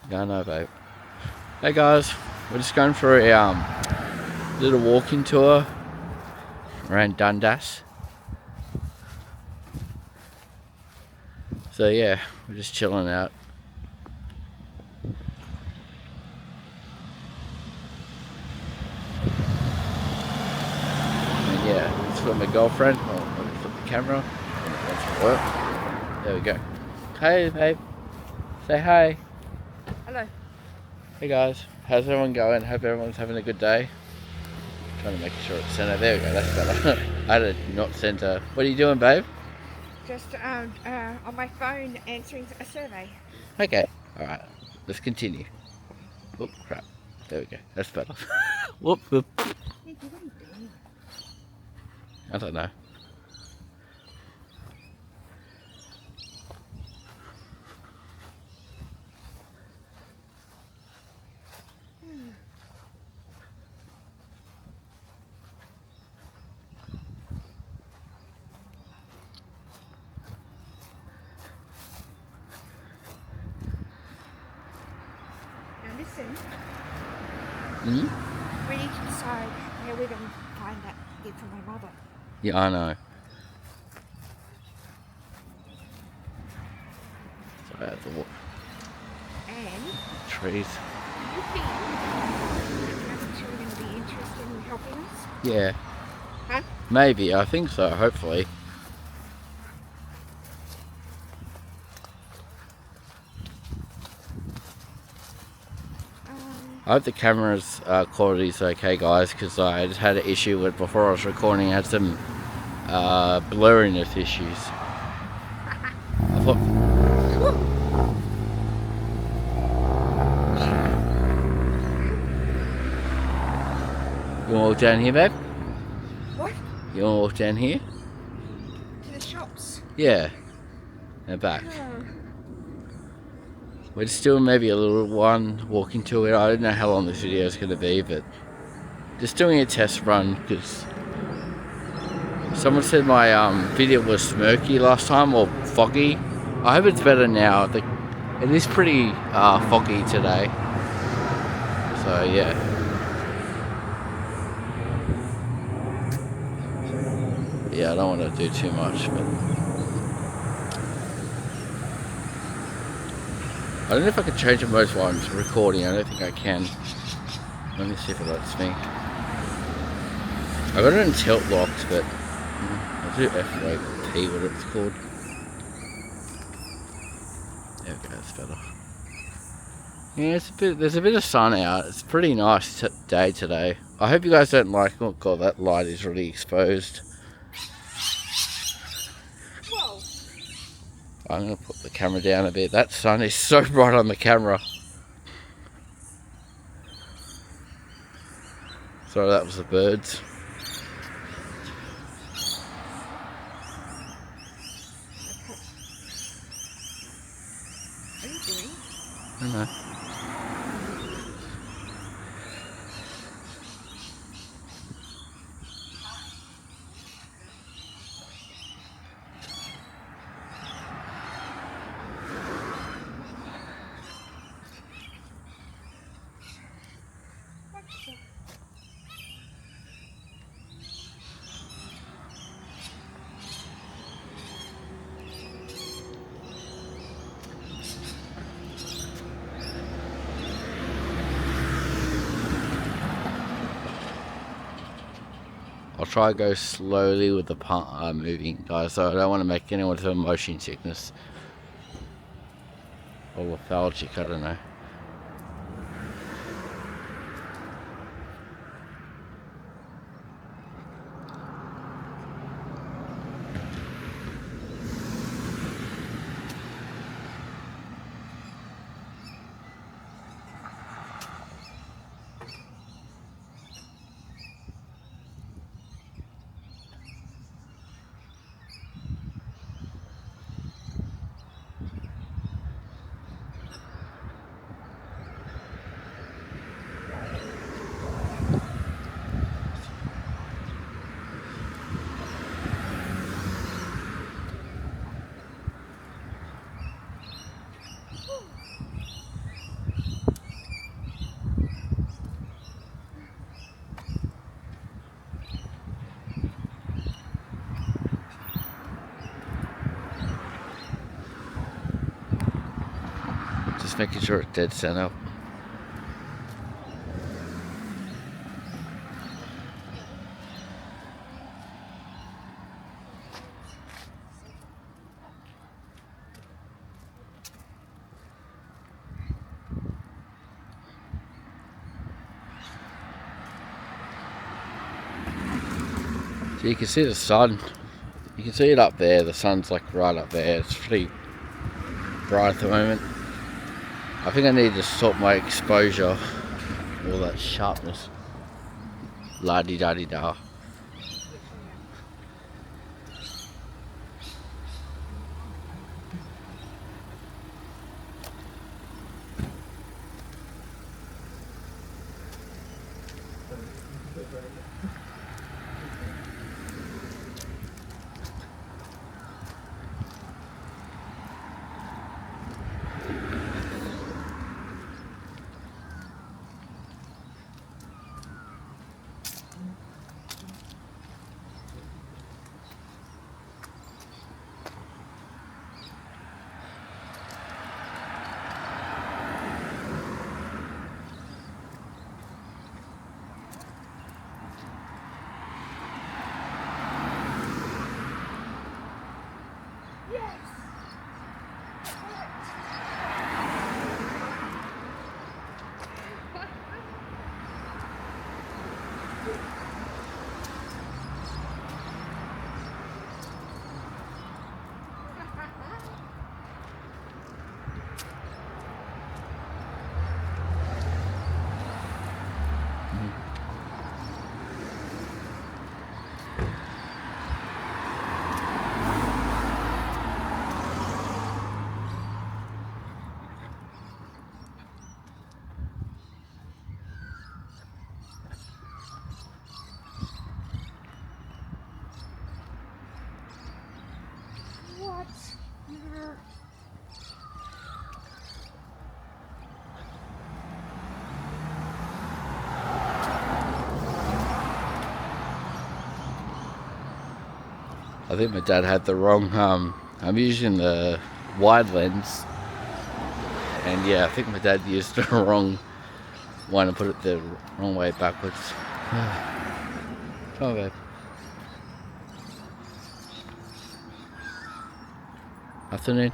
Yeah, I know, babe. Hey guys, we're just going for a little walking tour around Dundas. So yeah, we're just chilling out. And yeah, it's for my girlfriend. Oh, let me flip the camera. That's work. There we go. Hey babe, say hi. Hello. Hey guys, how's everyone going? Hope everyone's having a good day. Trying to make sure it's center. There we go, that's better. I had it not center. What are you doing, babe? Just on my phone answering a survey. Okay, alright, let's continue. Whoop, crap. There we go, that's better. Whoop, whoop. I don't know. Now listen, Hmm? we need to decide how we're going to find that gift for my mother. Yeah, I know. Sorry, I have to walk And trees. do you think parents are going to be interested in helping us? Yeah, Huh? maybe. I think so, hopefully. I hope the camera's quality's okay, guys, because I just had an issue with before I was recording. I had some blurriness issues. I thought, you want to walk down here, babe? What? You want to walk down here? To the shops. Yeah, and back. Oh. We're just doing maybe a little one walking to it. I don't know how long this video is going to be, but just doing a test run because someone said my video was smirky last time, or foggy. I hope it's better now. It is pretty foggy today. So yeah. Yeah, I don't want to do too much, but I don't know if I can change the modes while I'm recording. I don't think I can. Let me see if it lets me. I got it in tilt locks, but I'll do FYP, what it's called. There we go, that's better. Yeah, there's a bit of sun out. It's a pretty nice day today. I hope you guys don't like, oh god, that light is really exposed. Whoa. I'm going to put the camera down a bit. That sun is so bright on the camera. Sorry, that was the birds. What are you doing? I don't know. I'll try to go slowly with the moving, guys, so I don't want to make anyone feel motion sickness. Or lethargic, I don't know. just making sure it's dead center. So you can see the sun. You can see it up there. The sun's like right up there. It's pretty bright at the moment. I think I need to sort my exposure, all that sharpness. La-di-da-di-da. What? I think my dad had the wrong, I'm using the wide lens, and yeah, I think my dad used the wrong one and put it the wrong way backwards. Come on, babe. Afternoon.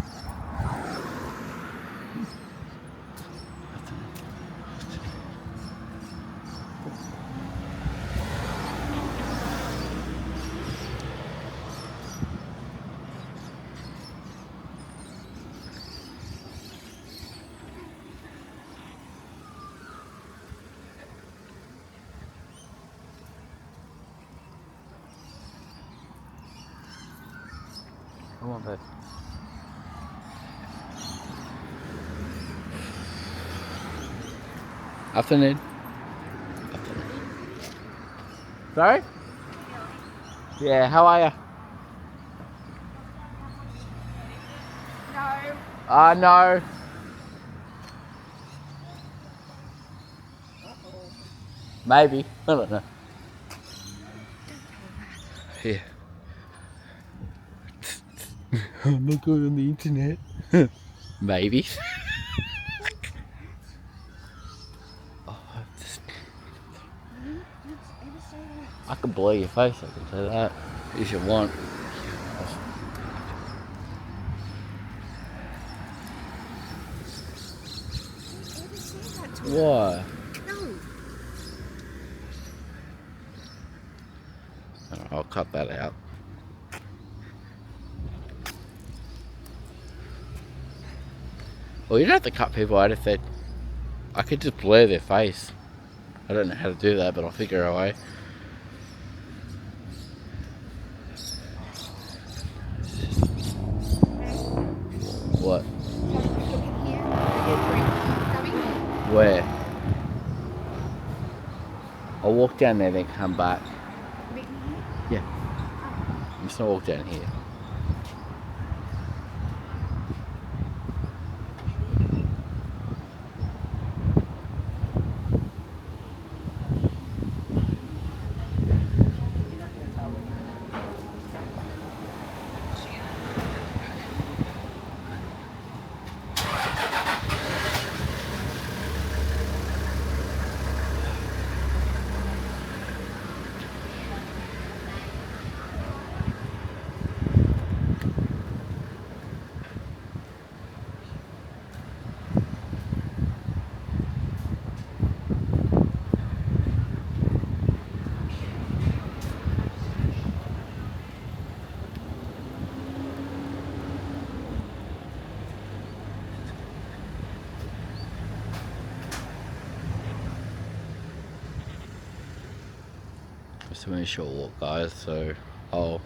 Come on, babe. Afternoon. Afternoon. Sorry? Yeah, how are you? No. No. Maybe. I don't know. Yeah. I'm not going on the internet. Maybe. I can blow your face, I can say that. If you want. Why? No. I'll cut that out. Well, you don't have to cut people out if they... I could just blur their face. I don't know how to do that, but I'll figure a way. What? Where? I'll walk down there, then come back. Yeah. I'm just gonna walk down here. It's only a short walk, guys, so I'll